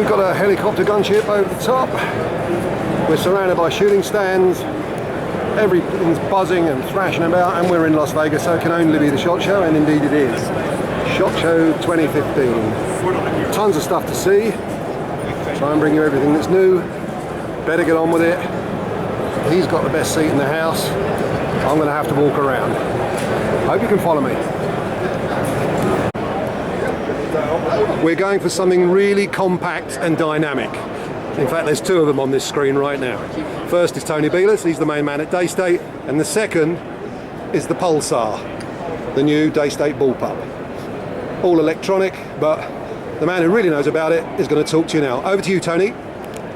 We've got a helicopter gunship over the top. We're surrounded by shooting stands. Everything's buzzing and thrashing about, and we're in Las Vegas, so it can only be the SHOT Show, and indeed it is. SHOT Show 2015. Tons of stuff to see. Try and bring you everything that's new. Better get on with it. He's got the best seat in the house. I'm going to have to walk around. Hope you can follow me. We're going for something really compact and dynamic. In fact, there's two of them on this screen right now. First is Tony Belis, he's the main man at Daystate, and the second is the Pulsar, the new Daystate bullpup. All electronic, but the man who really knows about it is going to talk to you now. Over to you, Tony.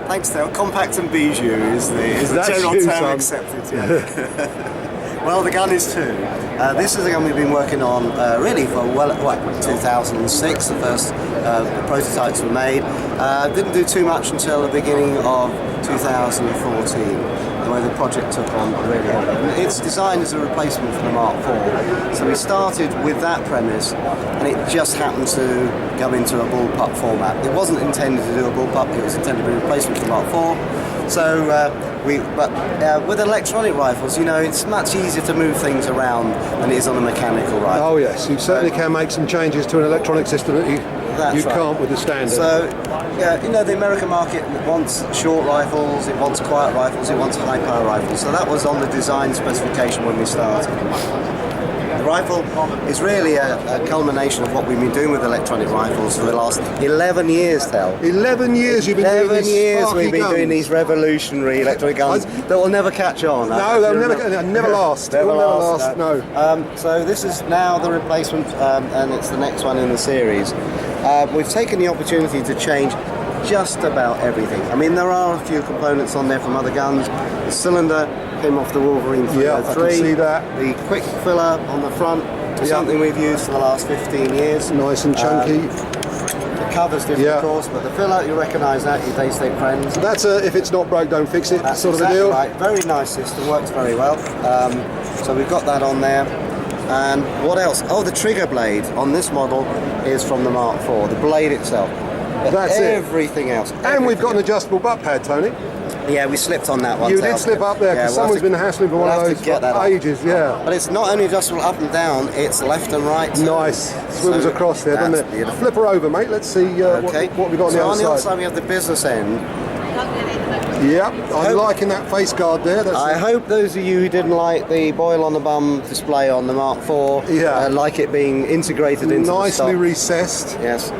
Thanks, Dale. Compact and bijou is the general term accepted. Yeah. Well, the gun is too. This is a gun we've been working on really for 2006. The first prototypes were made. Didn't do too much until the beginning of 2014, where the project took on really heavily. It's designed as a replacement for the Mark IV. So we started with that premise, and it just happened to go into a bullpup format. It wasn't intended to do a bullpup, it was intended to be a replacement for the Mark IV. So with electronic rifles, you know, it's much easier to move things around than it is on a mechanical rifle. Oh yes, you certainly can make some changes to an electronic system that you can't with the standard. So, yeah, you know, the American market wants short rifles, it wants quiet rifles, it wants high power rifles. So that was on the design specification when we started. The rifle is really a culmination of what we've been doing with electronic rifles for the last 11 years, Tel. 11 years you've been doing these 11 years we've been guns. doing these revolutionary electronic guns that will never catch on. No, they'll never last. Never last, no. So this is now the replacement, and it's the next one in the series. We've taken the opportunity to change just about everything. I mean, there are a few components on there from other guns. The cylinder came off the Wolverine 303. Yeah, I can see that. The quick filler on the front is something we've used for the last 15 years. Nice and chunky. The cover's different, of course, but the filler, you recognise that, your Daystate friends. That's a if it's not broke, don't fix it That's sort exactly of a deal. Right. Very nice system, works very well. So we've got that on there. And what else? Oh, the trigger blade on this model is from the Mark IV, the blade itself. But That's everything else. And we've got an adjustable butt pad, Tony. Yeah, we slipped on that one. You did slip up there because someone's been hassling for one of those for ages. Yeah. But it's not only adjustable up and down; it's left and right. Nice. Swivels across there, doesn't it? Beautiful. Flip her over, mate. Let's see what we got on the other side. On the other side, we have the business end. Yep, I'm liking that face guard there. I hope those of you who didn't like the boil on the bum display on the Mark IV like it being integrated into the stock. Nicely recessed. Yes.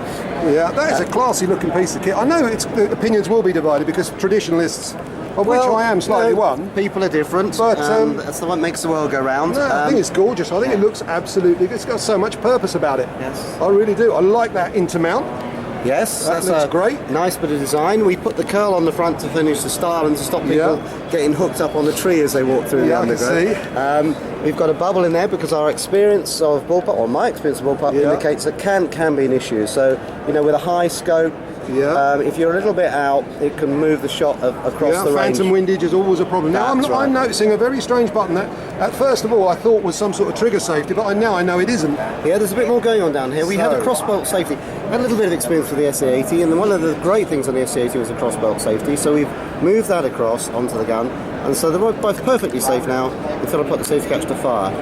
Yeah, that is a classy looking piece of kit. I know the opinions will be divided because traditionalists, of which I am slightly one. People are different, but that's the one that makes the world go round. No, I think it's gorgeous. I think it looks absolutely, it's got so much purpose about it. Yes. I really do. I like that intermount. Yes, that looks great. Nice bit of design. We put the curl on the front to finish the style and to stop people getting hooked up on the tree as they walk through the undergrowth. We've got a bubble in there because our experience of bullpup, or my experience of bullpup, indicates that can be an issue. So, you know, with a high scope, if you're a little bit out, it can move the shot across the range. Phantom windage is always a problem. Now, I'm noticing a very strange button that, at first of all, I thought was some sort of trigger safety, but now I know it isn't. Yeah, there's a bit more going on down here. We had a crossbolt safety. I had a little bit of experience with the SA80, and one of the great things on the SA80 was the crossbolt safety, so we've moved that across onto the gun, and so they're both perfectly safe now until I put the safety catch to fire.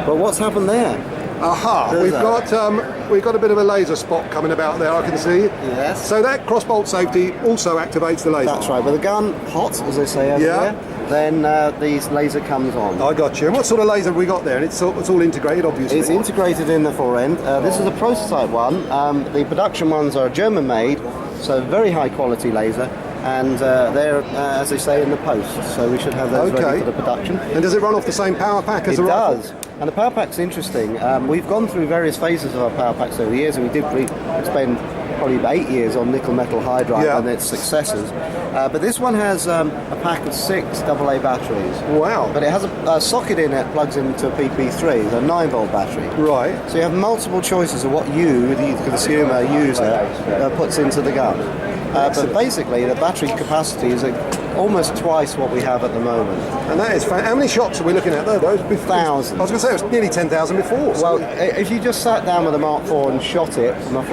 But what's happened there? Aha, we've got a bit of a laser spot coming about there, I can see. Yes. So that crossbolt safety also activates the laser. That's right. With the gun hot, as they say over there, then the laser comes on. I got you. And what sort of laser have we got there? And it's all integrated, obviously. It's integrated in the fore end. This is a prototype one. The production ones are German made, so very high quality laser. And they're, as they say, in the post, so we should have those ready for the production. And does it run off the same power pack as a rifle? It does. And the power pack's interesting. We've gone through various phases of our power packs over the years, and we did spend probably about 8 years on nickel metal hydride and its successors. But this one has a pack of 6 AA batteries. Wow. But it has a socket in it, plugs into a PP3, a 9-volt battery. Right. So you have multiple choices of what you, the consumer user, puts into the gun. But basically, the battery capacity is almost twice what we have at the moment. And that is how many shots are we looking at? Those thousands. I was going to say it was nearly 10,000 before. So. Well, if you just sat down with a Mark IV and shot it from a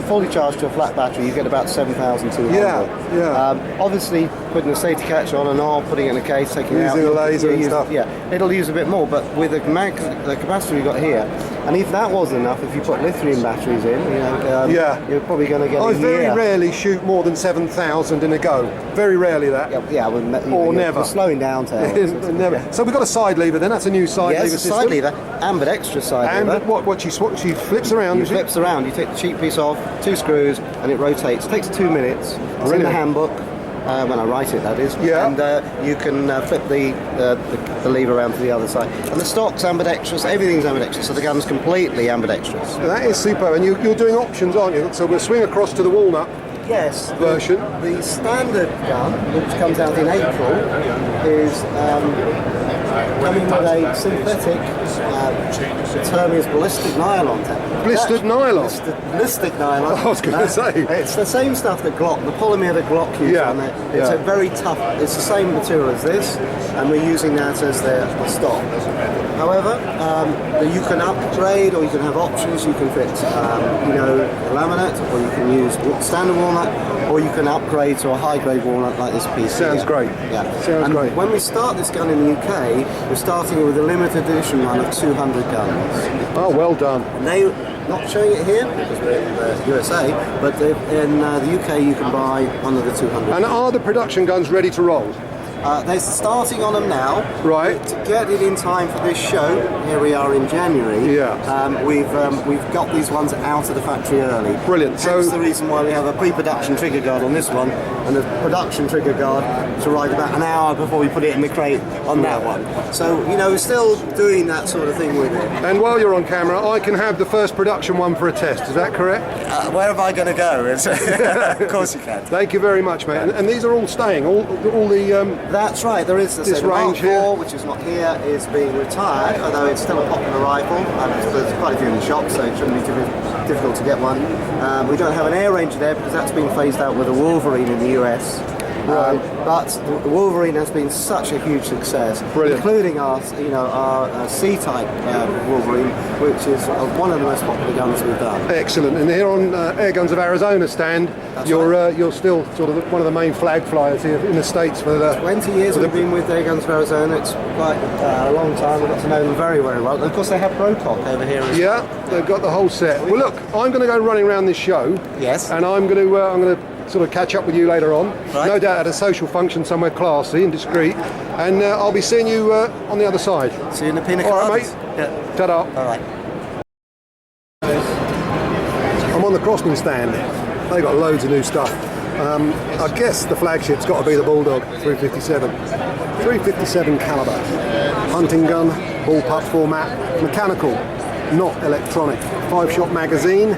fully charged to a flat battery, you get about 7,200. Yeah. Obviously, putting a safety catch on and off, putting it in a case, taking it out. Using a laser and stuff. Yeah, it'll use a bit more, but with the capacity we've got here, and if that wasn't enough, if you put lithium batteries in, you're probably going to get I very rarely shoot more than 7,000 in a go. Very rarely that. Or never. We're slowing down to never. Yeah. So we've got a side lever then. That's a new side lever system. Side lever, ambidextrous side lever. And she flips around. She flips around. You take the cheek piece off, 2 screws, and it rotates. It takes 2 minutes. It's in the handbook. When I write it, that is. Yeah. And you can flip the lever around to the other side. And the stock's ambidextrous, everything's ambidextrous, so the gun's completely ambidextrous. That is super. And you're doing options, aren't you? So we'll swing across to the walnut version. The standard gun, which comes out in April, is coming with a synthetic, the term is ballistic nylon. Ballistic nylon? Ballistic nylon. I was going to say. It's the same stuff that Glock, the polymer that Glock used on it. It's a very tough, it's the same material as this, and we're using that as the stock. However, you can upgrade, or you can have options. You can fit, laminate, or you can use standard walnut, or you can upgrade to a high-grade walnut like this piece. Sounds great. Yeah. Sounds great. When we start this gun in the UK, we're starting with a limited edition run of 200 guns. Oh, well done. And they, not showing it here because we're in the USA, but in the UK you can buy one of the 200. And are the production guns ready to roll? They're starting on them now. Right. To get it in time for this show, here we are in January. Yeah. We've got these ones out of the factory early. Brilliant. That's the reason why we have a pre-production trigger guard on this one, and a production trigger guard to ride about an hour before we put it in the crate on that one. So we're still doing that sort of thing with it. And while you're on camera, I can have the first production one for a test. Is that correct? Where am I going to go? Of course you can. Thank you very much, mate. And these are all staying. All the. That's right. There is this Mark range IV, here, which is not here, is being retired, although it's still a popular rifle. There's quite a few in the shop, so it shouldn't be too difficult to get one. We don't have an air ranger there because that's been phased out with a Wolverine in the US. Right. But the Wolverine has been such a huge success, including our C-type Wolverine, which is one of the most popular guns we've done. Excellent. And here on Air Guns of Arizona stand, you're still sort of one of the main flag flyers here in the States for the 20 years we've been with Air Guns of Arizona. It's quite a long time. We've got to know them very, very well. And of course, they have Brocock over here as well. Yeah, they've got the whole set. Well, look, I'm going to go running around this show. Yes. And I'm going to sort of catch up with you later on. Right. No doubt at a social function somewhere classy and discreet. And I'll be seeing you on the other side. See you in the pina coladas. All right, mate. Yeah. Ta-da. All right. I'm on the Crossman stand. They've got loads of new stuff. I guess the flagship's got to be the Bulldog 357. 357 caliber. Hunting gun, bullpup format, mechanical, not electronic. 5-shot magazine,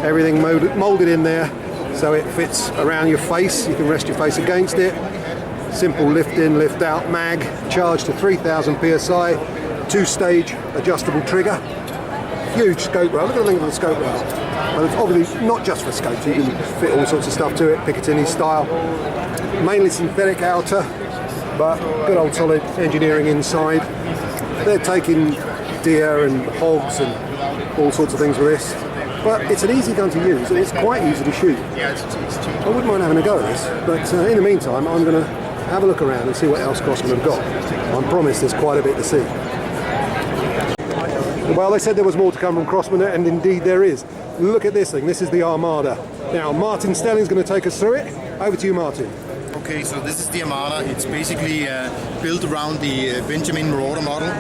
everything moulded in there so it fits around your face. You can rest your face against it. Simple lift in, lift out mag, charged to 3000 psi, 2-stage adjustable trigger. Huge scope rail. Look at the length of the scope rail. And it's obviously not just for scopes, you can fit all sorts of stuff to it, Picatinny style. Mainly synthetic outer, but good old solid engineering inside. They're taking deer and hogs and all sorts of things with this. But it's an easy gun to use and it's quite easy to shoot. I wouldn't mind having a go at this, but in the meantime I'm going to have a look around and see what else Crossman have got. I promise there's quite a bit to see. Well, they said there was more to come from Crossman, and indeed there is. Look at this thing. This is the Armada. Now, Martin Stelling's going to take us through it. Over to you, Martin. Okay, so this is the Armada. It's basically built around the Benjamin Marauder model.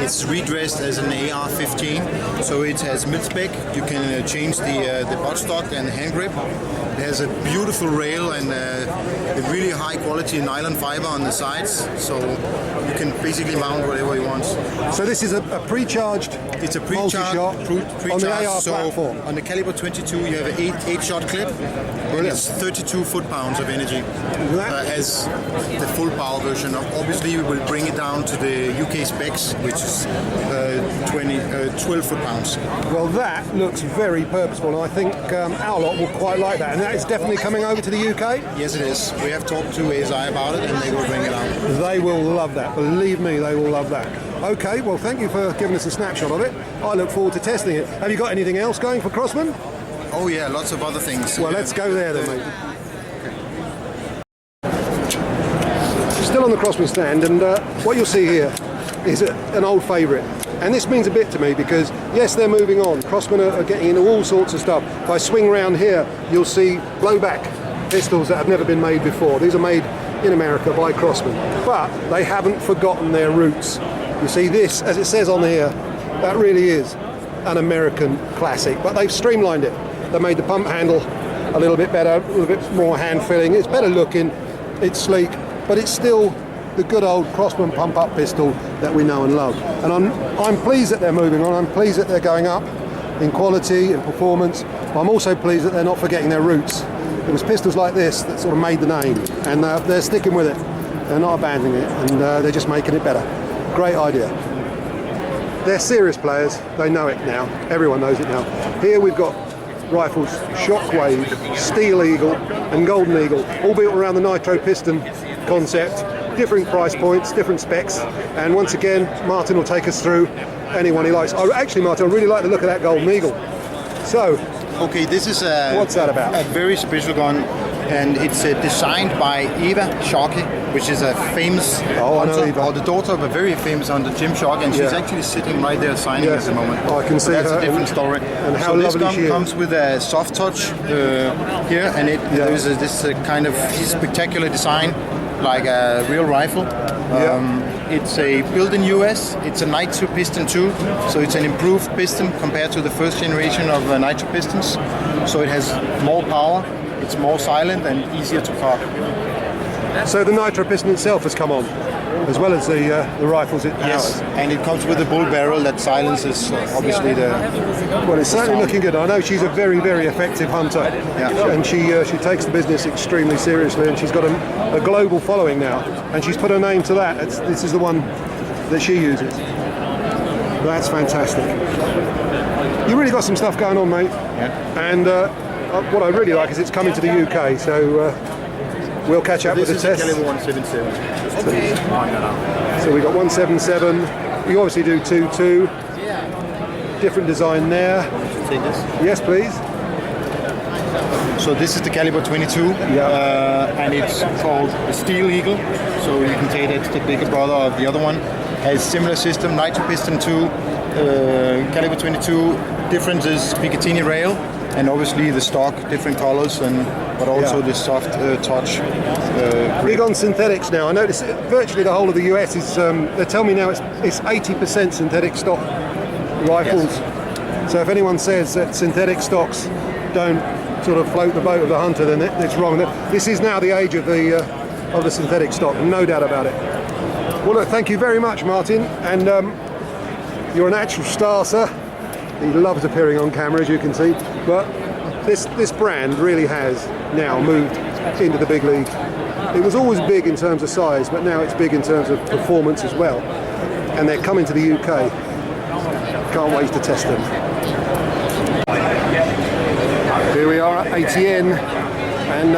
It's redressed as an AR-15, so it has mid-spec. You can change the buttstock and the hand grip. It has a beautiful rail and a really high quality nylon fiber on the sides, so you can basically mount whatever you want. So this is a pre-charged. It's a pre-charged on the AR platform. On the caliber 22, you have an 8-shot clip, and it's 32 foot-pounds of energy. that? As the full power version. Obviously, we will bring it down to the UK specs, which is 12 foot-pounds. Well, that looks very purposeful, and I think our lot will quite like that. And that is definitely coming over to the UK? Yes, it is. We have talked to ASI about it, and they will bring it out. They will love that. Believe me, they will love that. Okay, well, thank you for giving us a snapshot of it. I look forward to testing it. Have you got anything else going for Crossman? Oh yeah, lots of other things. Well, let's go there then, mate. Still on the Crossman stand, and what you'll see here is an old favourite. And this means a bit to me because, yes, they're moving on. Crossman are getting into all sorts of stuff. If I swing round here, you'll see blowback pistols that have never been made before. These are made in America by Crossman. But they haven't forgotten their roots. You see this, as it says on here, that really is an American classic. But they've streamlined it. They made the pump handle a little bit better, a little bit more hand-filling. It's better looking, it's sleek, but it's still the good old Crossman pump-up pistol that we know and love. And I'm pleased that they're moving on. I'm pleased that they're going up in quality and performance. But I'm also pleased that they're not forgetting their roots. It was pistols like this that sort of made the name, and they're sticking with it. They're not abandoning it, and they're just making it better. Great idea. They're serious players. They know it now. Everyone knows it now. Here we've got rifles, Shockwave, Steel Eagle and Golden Eagle, all built around the nitro piston concept. Different price points, different specs, and once again Martin will take us through anyone he likes. Oh, actually, Martin, I really like the look of that Golden Eagle. So, okay, this is what's that about? A very special gun, and it's designed by Eva Shockey, which is a famous hunter, or the daughter of a very famous hunter, Jim Shockey, and she's actually sitting right there signing at the moment. I can see that's her. A different story. And how so this lovely gun she comes with a soft touch here, and there's this kind of spectacular design, like a real rifle. It's a built in US. It's a Nitro Piston 2, so it's an improved piston compared to the first generation of Nitro pistons. So it has more power, it's more silent and easier to cock. So the nitro piston itself has come on, as well as the rifles it powers. Yes, and it comes with a bull barrel that silences obviously the. Well, it's certainly looking good. I know she's a very, very effective hunter, and she takes the business extremely seriously, and she's got a global following now, and she's put her name to that. This is the one that she uses. That's fantastic. You really got some stuff going on, mate. Yeah. And what I really like is it's coming to the UK, so we'll catch up with the test. This is the Caliber 177. Okay. So we got 177. You obviously do 2.2. Different design there. Take this. Yes, please. So this is the Caliber 22, and it's called the Steel Eagle. So you can say that's the bigger brother of the other one. Has similar system, Nitro Piston 2, Caliber 22. Difference is Picatinny rail, and obviously the stock, different colors, but also the soft touch. Big on synthetics now. I notice virtually the whole of the US is. They tell me now it's 80% synthetic stock rifles. Yes. So if anyone says that synthetic stocks don't sort of float the boat of the hunter, then it's wrong. This is now the age of the synthetic stock, no doubt about it. Well, look, thank you very much, Martin, and you're an actual star, sir. He loves appearing on camera, as you can see, but this brand really has now moved into the big league. It was always big in terms of size, but now it's big in terms of performance as well, and they're coming to the UK. Can't wait to test them. Here we are at ATN, and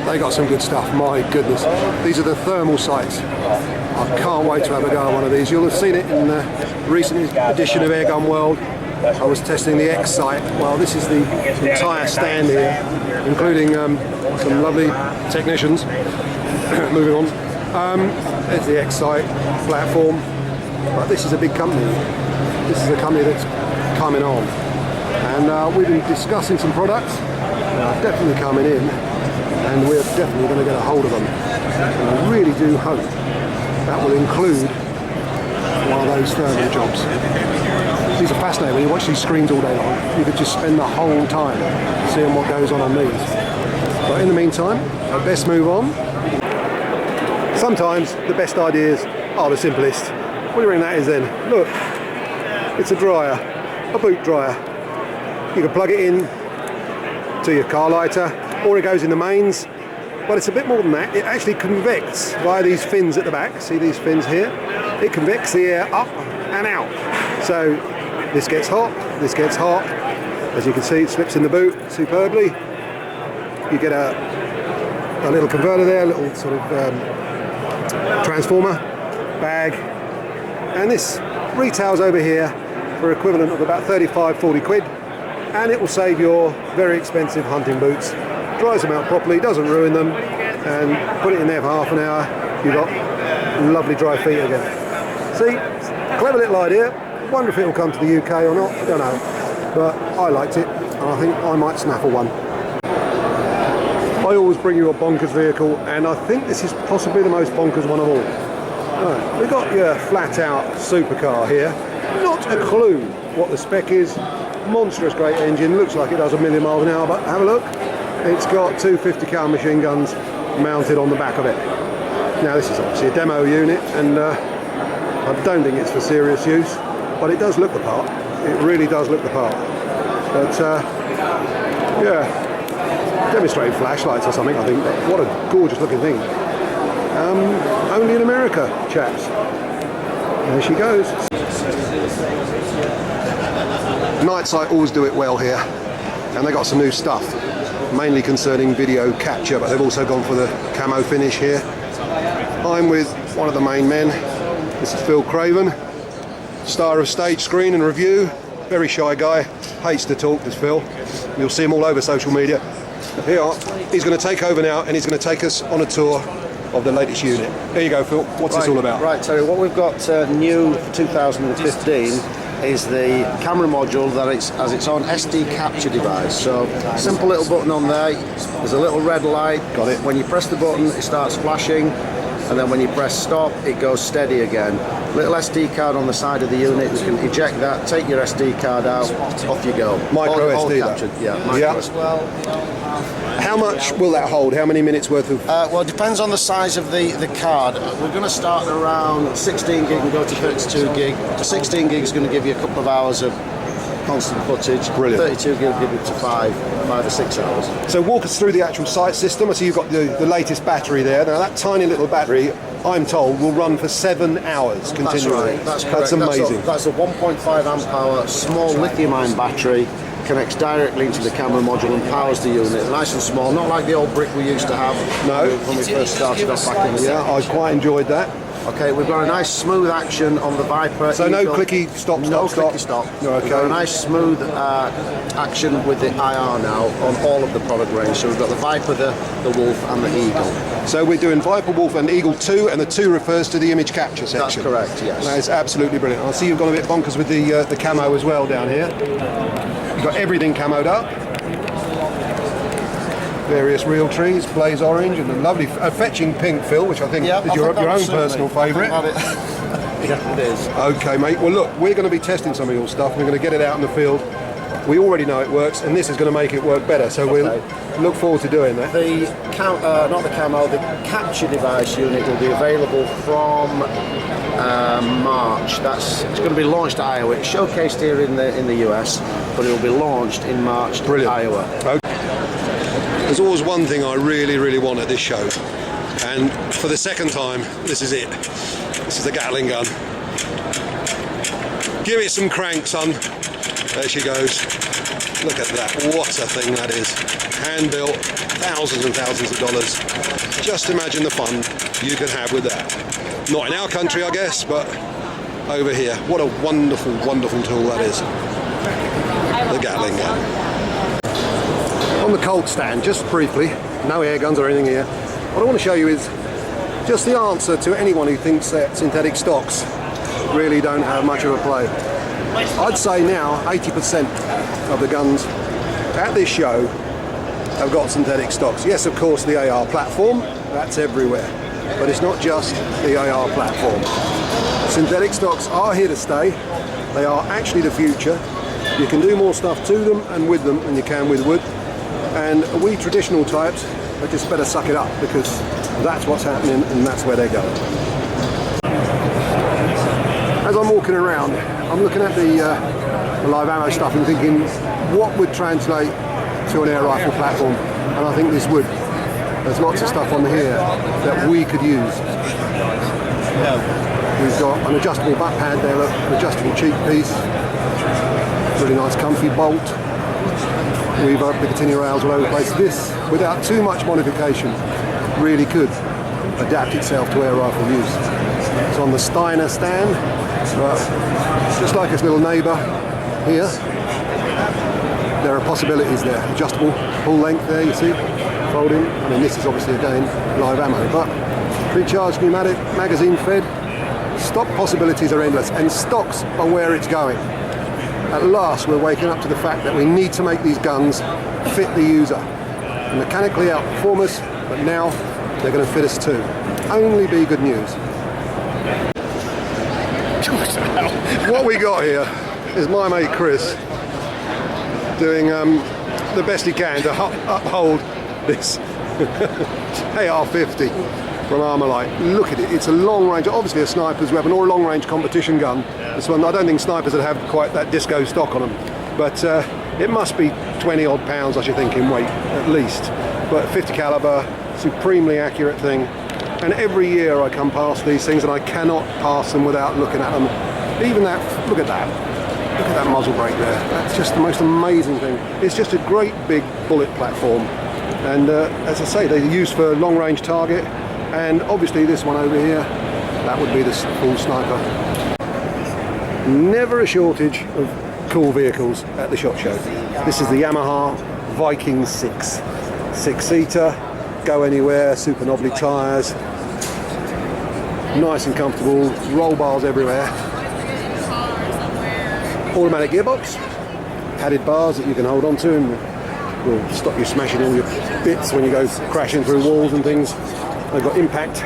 they got some good stuff. My goodness, these are the thermal sights. I can't wait to have a go at one of these. You'll have seen it in the recent edition of Airgun World. I was testing the X sight. Well, this is the entire stand here, including some lovely technicians. Moving on. There's the X sight platform, but this is a big company. This is a company that's coming on, and we've been discussing some products that are definitely coming in, and we're definitely going to get a hold of them. And I really do hope that will include one of those thermal jobs. These are fascinating. When you watch these screens all day long, you could just spend the whole time seeing what goes on these. But in the meantime, I'd best move on. Sometimes the best ideas are the simplest. What do you reckon that is then? Look. It's a dryer, a boot dryer. You can plug it in to your car lighter, or it goes in the mains, but it's a bit more than that. It actually convects via these fins at the back. See these fins here? It convects the air up and out. So this gets hot, this gets hot. As you can see, it slips in the boot superbly. You get a little converter there, a little sort of transformer bag, and this retails over here for equivalent of about 35-40 quid, and it will save your very expensive hunting boots. Dries them out properly, doesn't ruin them, and put it in there for half an hour, you've got lovely dry feet again. See, clever little idea. Wonder if it will come to the UK or not, I don't know, but I liked it and I think I might snaffle one. I always bring you a bonkers vehicle, and I think this is possibly the most bonkers one of all. Right, we've got your flat out supercar here, not a clue what the spec is. Monstrous great engine, looks like it does 1,000,000 miles an hour, but have a look. It's got two 50 cal machine guns mounted on the back of it. Now this is obviously a demo unit, and I don't think it's for serious use, but it does look the part. It really does look the part. But yeah, demonstrating flashlights or something, I think. What a gorgeous looking thing. Only in America, chaps. There she goes. Night Sight always do it well here, and they got some new stuff, mainly concerning video capture, but they've also gone for the camo finish here. I'm with one of the main men. This is Phil Craven, star of Stage Screen and Review. Very shy guy, hates to talk, does Phil. You'll see him all over social media. Here, he's going to take over now, and he's going to take us on a tour of the latest unit. There you go, Phil. What's this all about? Right, so what we've got new for 2015 is the camera module that has its own SD capture device. So simple little button on there, there's a little red light. Got it. When you press the button, it starts flashing, and then when you press stop, it goes steady again. Little SD card on the side of the unit, you can eject that, take your SD card out, off you go. Micro all SD, captured, yeah. Micro SD. How much will that hold? How many minutes worth of... Well, it depends on the size of the card. We're going to start around 16 gig and go to 32 gig. 16 gig is going to give you a couple of hours of constant footage. Brilliant. 32 gig will give you to 5 or 6 hours. So walk us through the actual sight system. I see you've got the latest battery there. Now that tiny little battery, I'm told, will run for 7 hours continually. That's right. That's correct. That's amazing. That's a 1.5 amp hour small lithium-ion battery. Connects directly into the camera module and powers the unit. Nice and small, not like the old brick we used to have when we first started off back in the Yeah, I quite enjoyed that. Okay, we've got a nice smooth action on the Viper. So no clicky stop. Clicky stop. No, okay. We've got a nice smooth action with the IR now on all of the product range. So we've got the Viper, the Wolf and the Eagle. So we're doing Viper, Wolf and Eagle 2, and the 2 refers to the image capture section. That's correct, yes. That is absolutely brilliant. I see you've gone a bit bonkers with the camo as well down here. You've got everything camoed up. Various real trees, blaze orange, and a lovely fetching pink, Phil, which I think is your own personal favourite. Yeah, it is. Okay, mate. Well, look, we're going to be testing some of your stuff. We're going to get it out in the field. We already know it works, and this is going to make it work better. So we'll look forward to doing that. The not the camo, the capture device unit will be available from March. It's going to be launched at Iowa. It's showcased here in the US, but it will be launched in March at Iowa. Okay. There's always one thing I really, really want at this show, and for the second time, this is it. This is the Gatling gun. Give it some crank, son. There she goes. Look at that. What a thing that is. Hand built, thousands and thousands of dollars. Just imagine the fun you could have with that. Not in our country, I guess, but over here. What a wonderful, wonderful tool that is. The Gatling gun. On the Colt stand, just briefly, no air guns or anything here. What I want to show you is just the answer to anyone who thinks that synthetic stocks really don't have much of a play. I'd say now 80% of the guns at this show have got synthetic stocks. Yes, of course, the AR platform, that's everywhere. But it's not just the AR platform. Synthetic stocks are here to stay. They are actually the future. You can do more stuff to them and with them than you can with wood. And we traditional types are just better suck it up, because that's what's happening and that's where they're going. As I'm walking around, I'm looking at the live ammo stuff and thinking, what would translate to an air rifle platform? And I think this would. There's lots of stuff on here that we could use. We've got an adjustable butt pad there, look, an adjustable cheek piece, really nice comfy bolt. We've got Picatinny rails all over the place. This, without too much modification, really could adapt itself to air rifle use. It's on the Steiner stand, but just like its little neighbour here, there are possibilities there. Adjustable full length there, you see, folding. I mean, this is obviously again live ammo, but pre-charged pneumatic, magazine fed. Stock possibilities are endless, and stocks are where it's going. At last, we're waking up to the fact that we need to make these guns fit the user. Mechanically outperform us, but now they're going to fit us too. Only be good news. What we got here is my mate Chris doing the best he can to uphold this AR-50 from Armalite. Look at it, it's a long range, obviously a sniper's weapon or a long range competition gun. This one, I don't think snipers would have quite that disco stock on them, but it must be 20 odd pounds, I should think, in weight at least. But 50 caliber, supremely accurate thing. And every year I come past these things and I cannot pass them without looking at them. Even that, look at that muzzle brake there. That's just the most amazing thing. It's just a great big bullet platform. And as I say, they're used for long range target. And obviously this one over here, that would be the full sniper. Never a shortage of cool vehicles at the SHOT Show. This is the Yamaha Viking 6. 6-seater, go anywhere, super knobbly tyres, nice and comfortable, roll bars everywhere. Automatic gearbox, padded bars that you can hold on to and will stop you smashing all your bits when you go crashing through walls and things. They've got impact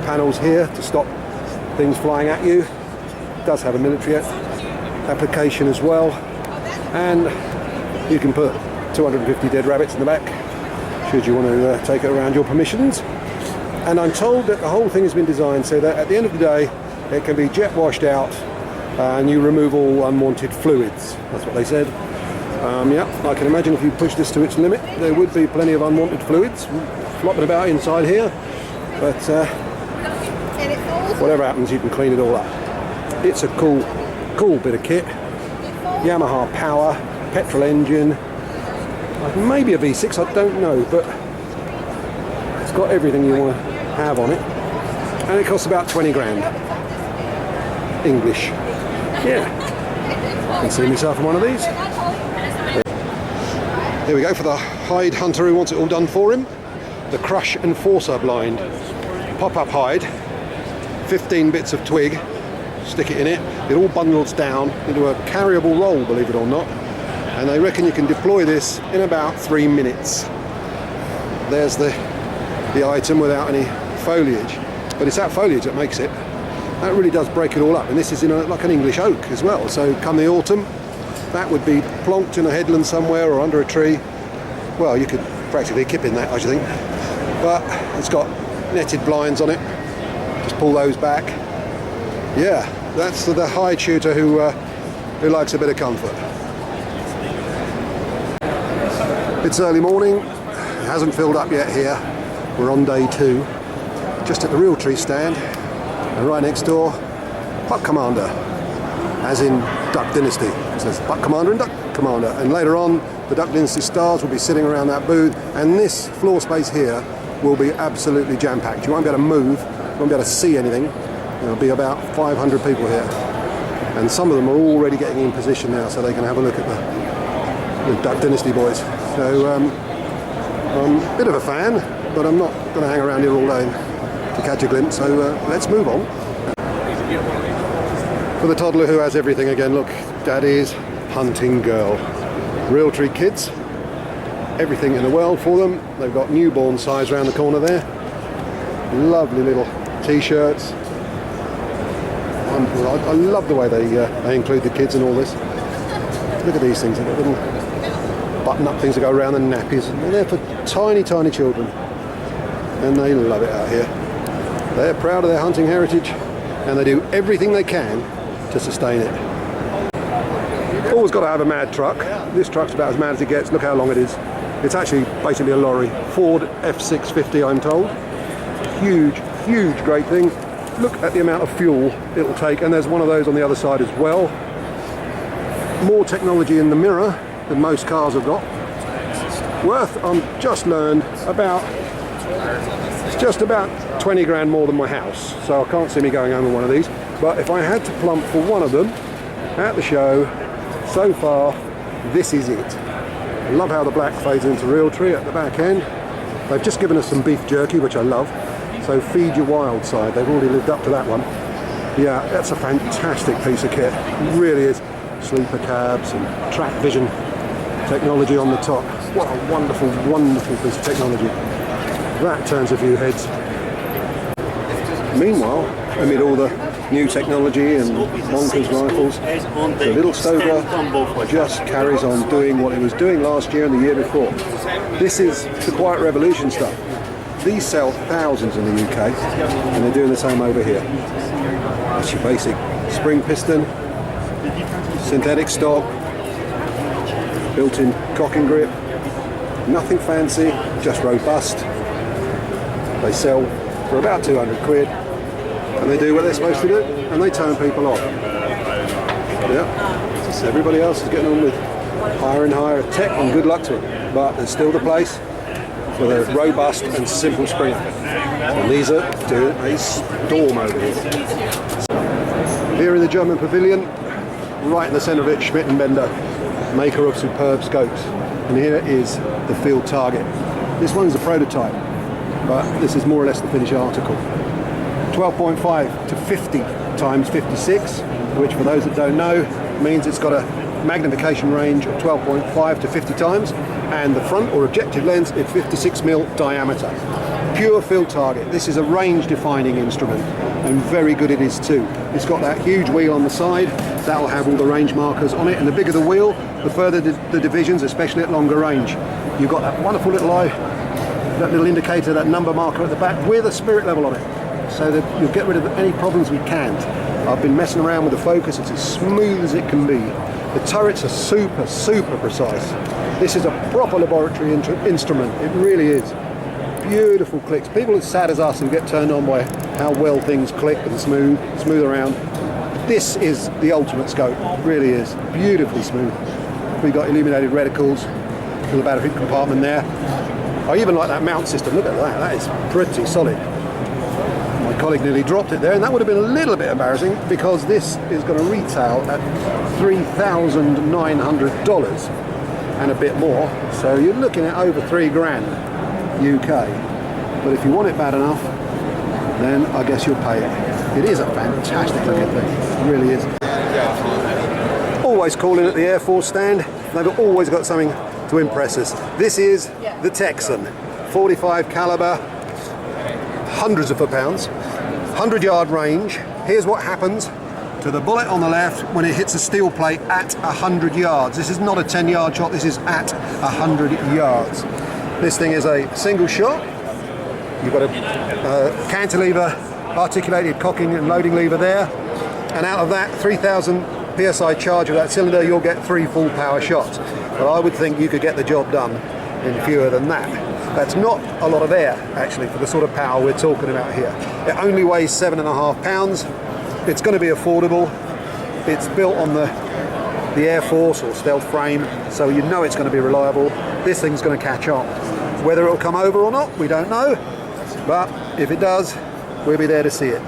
panels here to stop things flying at you. It does have a military application as well, and you can put 250 dead rabbits in the back should you want to take it around your permissions. And I'm told that the whole thing has been designed so that at the end of the day it can be jet washed out and you remove all unwanted fluids. That's what they said. Yeah, I can imagine if you push this to its limit there would be plenty of unwanted fluids flopping about inside here, but whatever happens you can clean it all up. It's a cool bit of kit. Yamaha power, petrol engine, maybe a V6, I don't know, but it's got everything you want to have on it, and it costs about 20 grand English. Yeah, I can see myself in one of these. Here we go for the hide hunter who wants it all done for him. The Crush Enforcer blind, pop-up hide, 15 bits of twig, stick it in it, it all bundles down into a carryable roll, believe it or not, and they reckon you can deploy this in about 3 minutes. There's the item without any foliage, but it's that foliage that makes it. That really does break it all up, and this is in like an English oak as well, so come the autumn that would be plonked in a headland somewhere or under a tree. Well, you could practically kip in that, I should think, but it's got netted blinds on it, just pull those back. Yeah, that's the hide shooter who likes a bit of comfort. It's early morning, it hasn't filled up yet here. We're on day 2, just at the Realtree stand, and right next door, Buck Commander, as in Duck Dynasty. It says Buck Commander and Duck Commander, and later on the Duck Dynasty stars will be sitting around that booth, and this floor space here will be absolutely jam-packed. You won't be able to move, you won't be able to see anything. There'll be about 500 people here, and some of them are already getting in position now so they can have a look at the Duck Dynasty boys. So I'm a bit of a fan, but I'm not going to hang around here all day to catch a glimpse, so let's move on. For the toddler who has everything again, look, Daddy's hunting girl. Realtree kids, everything in the world for them. They've got newborn size around the corner there. Lovely little t-shirts. I love the way they include the kids in all this. Look at these things, they've got little button-up things that go around the nappies. They're there for tiny, tiny children, and they love it out here. They're proud of their hunting heritage, and they do everything they can to sustain it. Always got to have a mad truck. This truck's about as mad as it gets. Look how long it is. It's actually basically a lorry. Ford F650, I'm told. Huge, huge, great thing. Look at the amount of fuel it'll take, and there's one of those on the other side as well. More technology in the mirror than most cars have got. Worth, just learned, it's just about 20 grand more than my house, so I can't see me going home in one of these. But if I had to plump for one of them at the show, so far, this is it. I love how the black fades into Realtree at the back end. They've just given us some beef jerky, which I love. So Feed Your Wild side, they've already lived up to that one. Yeah, that's a fantastic piece of kit. It really is. Sleeper cabs and track vision technology on the top. What a wonderful, wonderful piece of technology. That turns a few heads. Meanwhile, amid all the new technology and bonkers rifles, the little Stoker just carries on doing what it was doing last year and the year before. This is the Quiet Revolution stuff. These sell thousands in the UK, and they're doing the same over here. That's your basic spring piston, synthetic stock, built-in cocking grip, nothing fancy, just robust. They sell for about 200 quid, and they do what they're supposed to do, and they turn people off. Yeah, so everybody else is getting on with higher and higher tech, and good luck to them. But there's still the place with a robust and simple spring. And these are doing a storm over here. Here in the German pavilion, right in the centre of it, Schmidt & Bender, maker of superb scopes. And here is the Field Target. This one's a prototype, but this is more or less the finished article. 12.5 to 50 times 56, which for those that don't know, means it's got a magnification range of 12.5 to 50 times, and the front or objective lens is 56mm diameter. Pure Field Target. This is a range defining instrument, and very good it is too. It's got that huge wheel on the side, that'll have all the range markers on it, and the bigger the wheel, the further the divisions, especially at longer range. You've got that wonderful little eye, that little indicator, that number marker at the back with a spirit level on it, so that you'll get rid of any problems with cant. I've been messing around with the focus, it's as smooth as it can be. The turrets are super, super precise. This is a proper laboratory instrument, it really is. Beautiful clicks. People as sad as us who get turned on by how well things click and smooth around. This is the ultimate scope, it really is. Beautifully smooth. We've got illuminated reticles, little battery compartment there. I even like that mount system, look at that, that is pretty solid. My colleague nearly dropped it there, and that would have been a little bit embarrassing because this is going to retail at $3,900 and a bit more, so you're looking at over 3 grand UK. But if you want it bad enough, then I guess you'll pay it. It is a fantastic looking thing, it really is. Always calling at the Air Force stand, they've always got something to impress us. This is the Texan, 45 caliber, hundreds of foot-pounds, 100-yard range. Here's what happens to the bullet on the left when it hits a steel plate at 100 yards. This is not a 10-yard shot, this is at 100 yards. This thing is a single shot. You've got a cantilever, articulated cocking and loading lever there, and out of that 3,000 PSI charge of that cylinder, you'll get 3 full power shots. But I would think you could get the job done in fewer than that. That's not a lot of air, actually, for the sort of power we're talking about here. It only weighs 7.5 pounds. It's going to be affordable. It's built on the Air Force or stealth frame, so you know it's going to be reliable. This thing's going to catch on. Whether it'll come over or not, we don't know. But if it does, we'll be there to see it.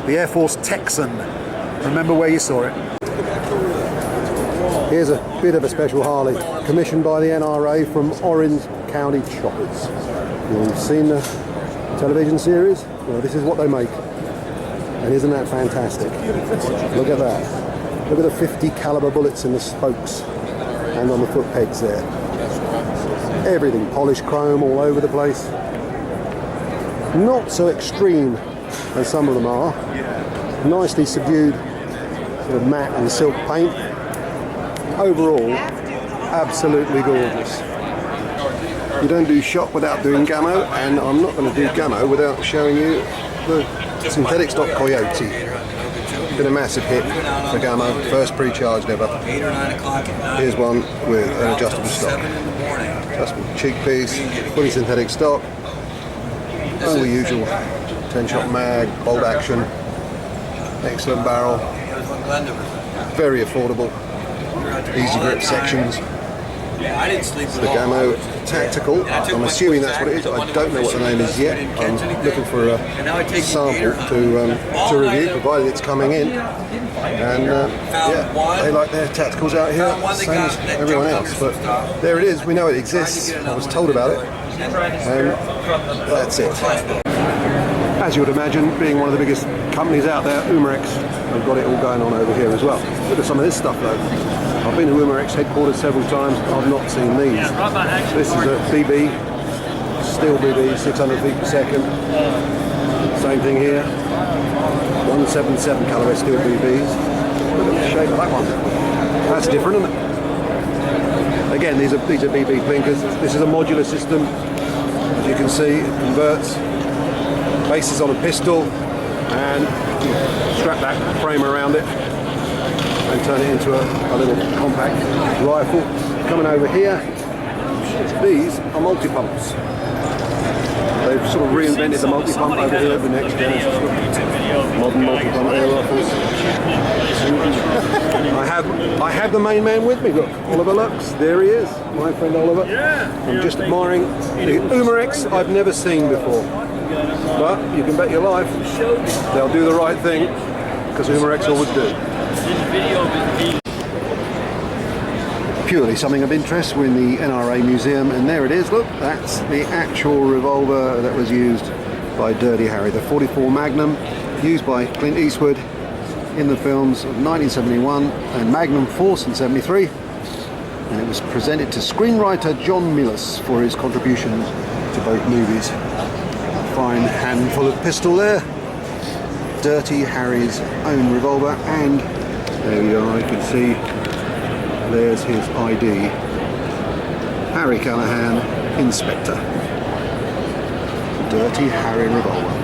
The Air Force Texan. Remember where you saw it. Here's a bit of a special Harley, commissioned by the NRA from Orange County Choppers. You've seen the television series? Well, this is what they make. And isn't that fantastic? Look at that. Look at the 50 caliber bullets in the spokes and on the foot pegs there. Everything polished chrome all over the place. Not so extreme as some of them are. Nicely subdued sort of matte and silk paint. Overall, absolutely gorgeous. You don't do shot without doing camo, and I'm not going to do camo without showing you the synthetic stock Coyote. been a massive hit for Gamo, first pre-charged ever. 8 or 9 o'clock at night. Here's one with an adjustable stock. 7 in the morning. Adjustable cheek piece, fully synthetic stock, all the usual 10-shot mag, bolt action, excellent barrel, very affordable, easy grip sections. I didn't sleep The Gamo Tactical, I'm assuming that's what it is. I don't know what the name is yet. I'm looking for a sample to review, provided it's coming in. And yeah, they like their tacticals out here, same as everyone else. But there it is, we know it exists. I was told about it, and that's it. As you would imagine, being one of the biggest companies out there, Umarex have got it all going on over here as well. Look at some of this stuff though. I've been to Umarex headquarters several times, I've not seen these. This is a BB, steel BB, 600 feet per second. Same thing here, 177 caliber steel BBs. Look at the shape of that one. That's different, isn't it? Again, these are BB blinkers. This is a modular system. As you can see, it converts bases on a pistol and strap that frame around it and turn it into a little compact rifle. Coming over here, these are multi-pumps. They've sort of reinvented the multi-pump over here, the next gen modern multi-pump air rifles. I have the main man with me, look, Oliver Lux, there he is, my friend Oliver. I'm just admiring the Umarex I've never seen before. But you can bet your life they'll do the right thing, because Umarex always do. Purely something of interest, we're in the NRA museum, and there it is, look, that's the actual revolver that was used by Dirty Harry, the 44 Magnum, used by Clint Eastwood in the films of 1971 and Magnum Force in 73, and it was presented to screenwriter John Millis for his contributions to both movies. A fine handful of pistol there, Dirty Harry's own revolver, and there we are, you can see there's his ID, Harry Callahan, Inspector, Dirty Harry revolver.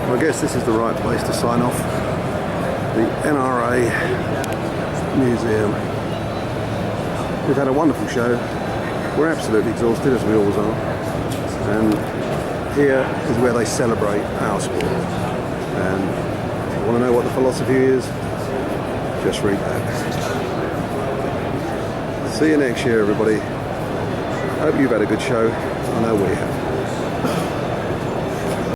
I guess this is the right place to sign off. The NRA Museum. We've had a wonderful show. We're absolutely exhausted, as we always are. And here is where they celebrate our sport. And if you want to know what the philosophy is, just read that. See you next year, everybody. Hope you've had a good show. I know we have.